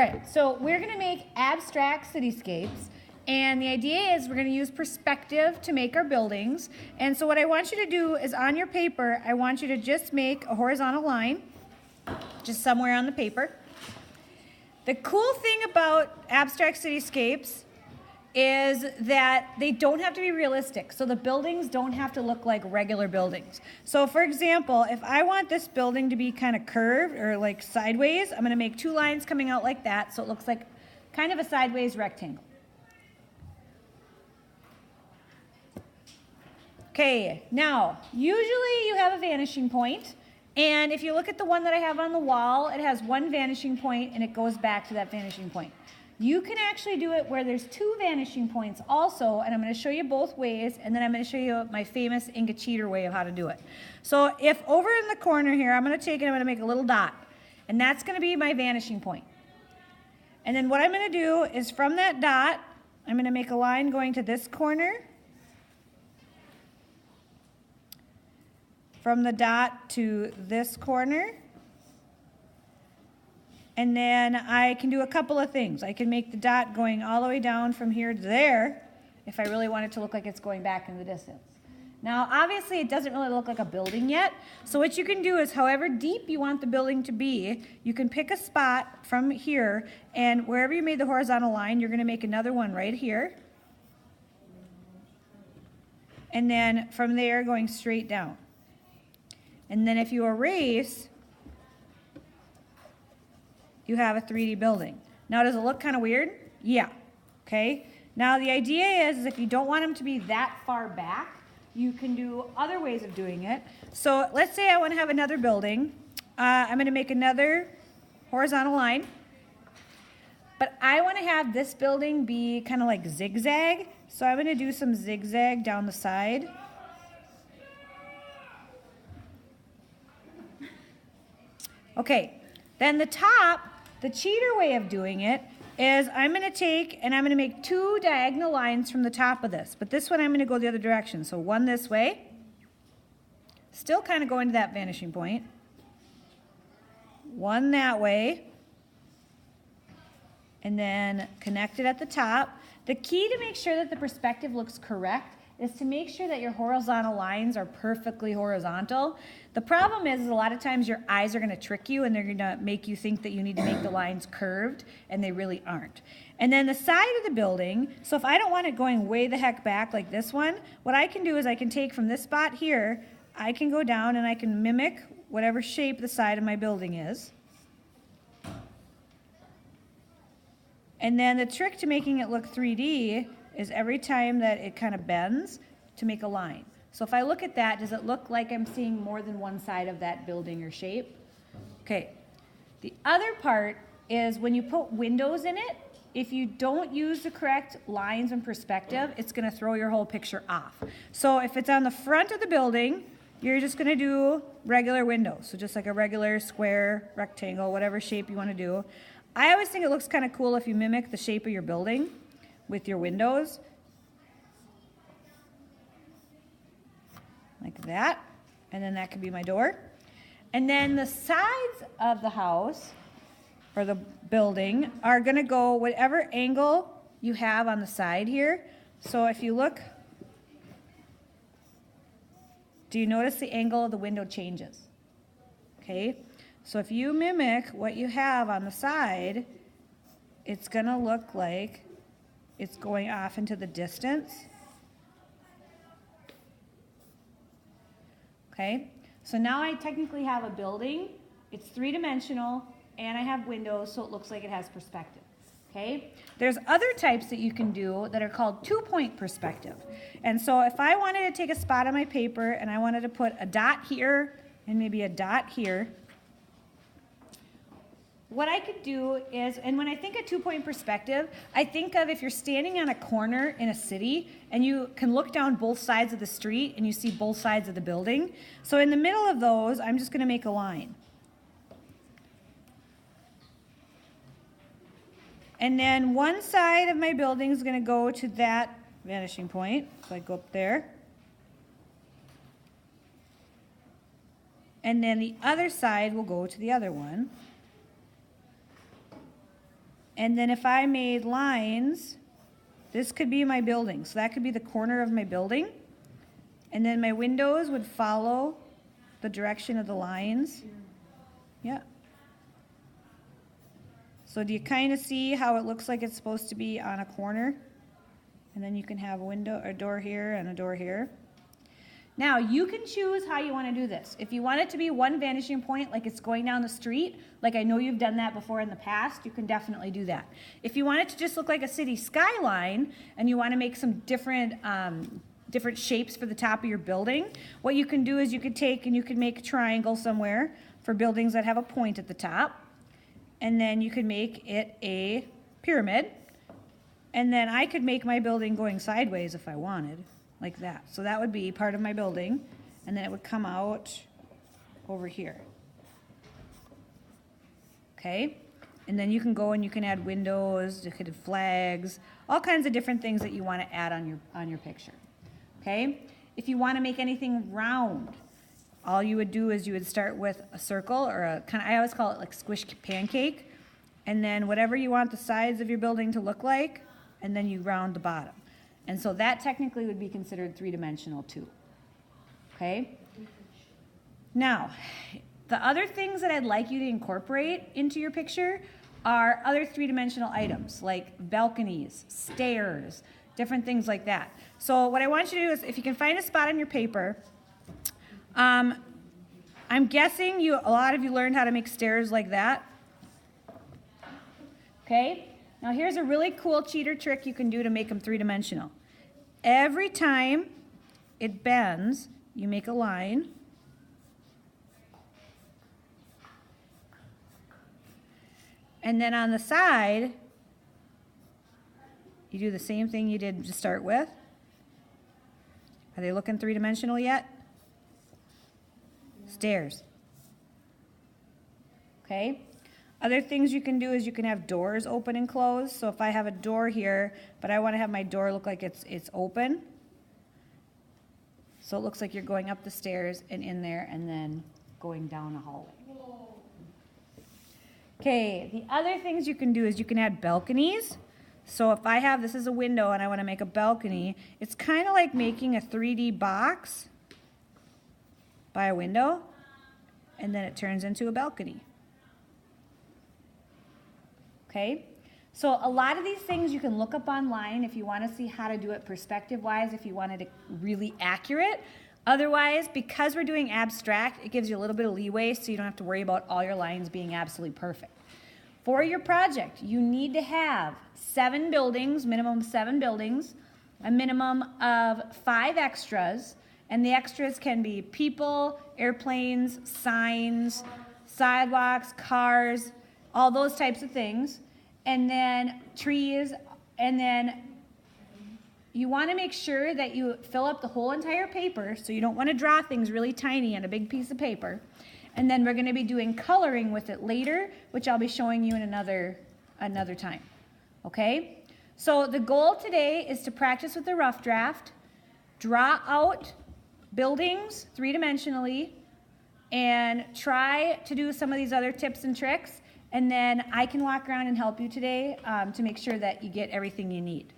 All right, so we're gonna make abstract cityscapes, and the idea is we're gonna use perspective to make our buildings. And so what I want you to do is on your paper, I want you to just make a horizontal line, just somewhere on the paper. The cool thing about abstract cityscapes is that they don't have to be realistic. So the buildings don't have to look like regular buildings. So for example, if I want this building to be kind of curved or like sideways, I'm gonna make two lines coming out like that so it looks like kind of a sideways rectangle. Okay, now, usually you have a vanishing point, and if you look at the one that I have on the wall, it has one vanishing point and it goes back to that vanishing point. You can actually do it where there's two vanishing points also, and I'm going to show you both ways, and then I'm going to show you my famous Inga cheater way of how to do it. So if over in the corner here, I'm going to take it, I'm going to make a little dot, and that's going to be my vanishing point. And then what I'm going to do is from that dot, I'm going to make a line going to this corner. From the dot to this corner. And then I can do a couple of things. I can make the dot going all the way down from here to there if I really want it to look like it's going back in the distance. Now, obviously, it doesn't really look like a building yet. So what you can do is however deep you want the building to be, you can pick a spot from here, and wherever you made the horizontal line, you're going to make another one right here. And then from there, going straight down. And then if you erase, you have a 3D building. Now, does it look kind of weird? Yeah, okay. Now, the idea is if you don't want them to be that far back, you can do other ways of doing it. So let's say I want to have another building. I'm going to make another horizontal line. But I want to have this building be kind of like zigzag. So I'm going to do some zigzag down the side. Okay, then the top, the cheater way of doing it is I'm going to take and I'm going to make two diagonal lines from the top of this. But this one I'm going to go the other direction. So one this way, still kind of going to that vanishing point. One that way, and then connect it at the top. The key to make sure that the perspective looks correct is to make sure that your horizontal lines are perfectly horizontal. The problem is a lot of times your eyes are going to trick you and they're going to make you think that you need to make the lines curved, and they really aren't. And then the side of the building, so if I don't want it going way the heck back like this one, what I can do is I can take from this spot here, I can go down and I can mimic whatever shape the side of my building is. And then the trick to making it look 3D is every time that it kind of bends to make a line. So if I look at that, does it look like I'm seeing more than one side of that building or shape? Okay. The other part is when you put windows in it, if you don't use the correct lines and perspective, it's going to throw your whole picture off. So if it's on the front of the building, you're just going to do regular windows. So just like a regular square, rectangle, whatever shape you want to do. I always think it looks kind of cool if you mimic the shape of your building with your windows. Like that. And then that could be my door. And then the sides of the house or the building are going to go whatever angle you have on the side here. So if you look, do you notice the angle of the window changes? Okay. So if you mimic what you have on the side, it's going to look like it's going off into the distance. Okay, so now I technically have a building. It's three-dimensional, and I have windows, so it looks like it has perspective. Okay, there's other types that you can do that are called two-point perspective. And so if I wanted to take a spot on my paper and I wanted to put a dot here and maybe a dot here, what I could do is, and when I think of two-point perspective, I think of if you're standing on a corner in a city and you can look down both sides of the street and you see both sides of the building. So in the middle of those, I'm just going to make a line. And then one side of my building is going to go to that vanishing point. So I go up there. And then the other side will go to the other one. And then if I made lines, this could be my building. So that could be the corner of my building. And then my windows would follow the direction of the lines. Yeah. So do you kind of see how it looks like it's supposed to be on a corner? And then you can have a window, a door here and a door here. Now you can choose how you want to do this. If you want it to be one vanishing point, like it's going down the street, like I know you've done that before in the past, you can definitely do that. If you want it to just look like a city skyline and you want to make some different shapes for the top of your building, what you can do is you could take and you could make a triangle somewhere for buildings that have a point at the top. And then you could make it a pyramid. And then I could make my building going sideways if I wanted, like that. So that would be part of my building. And then it would come out over here. Okay? And then you can go and you can add windows, you could add flags, all kinds of different things that you want to add on your picture. Okay? If you want to make anything round, all you would do is you would start with a circle or a kind of, I always call it like squish pancake, and then whatever you want the sides of your building to look like, and then you round the bottom. And so that technically would be considered three-dimensional too. Okay? Now, the other things that I'd like you to incorporate into your picture are other three-dimensional items like balconies, stairs, different things like that. So what I want you to do is, if you can find a spot on your paper, I'm guessing a lot of you learned how to make stairs like that. Okay? Now here's a really cool cheater trick you can do to make them three-dimensional. Every time it bends, you make a line. And then on the side, you do the same thing you did to start with. Are they looking three-dimensional yet? Stairs. Okay? Other things you can do is you can have doors open and close. So if I have a door here, but I want to have my door look like it's open. So it looks like you're going up the stairs and in there and then going down a hallway. Okay, the other things you can do is you can add balconies. So if I have, this is a window and I want to make a balcony, it's kind of like making a 3D box by a window, and then it turns into a balcony. Okay? So a lot of these things you can look up online if you want to see how to do it perspective-wise, if you wanted it really accurate. Otherwise, because we're doing abstract, it gives you a little bit of leeway so you don't have to worry about all your lines being absolutely perfect. For your project, you need to have 7 buildings, minimum 7 buildings, a minimum of 5 extras, and the extras can be people, airplanes, signs, sidewalks, cars, all those types of things, and then trees, and then you want to make sure that you fill up the whole entire paper, so you don't want to draw things really tiny on a big piece of paper. And then we're going to be doing coloring with it later, which I'll be showing you in another time. Okay? So the goal today is to practice with the rough draft, draw out buildings three-dimensionally, and try to do some of these other tips and tricks. And then I can walk around and help you today to make sure that you get everything you need.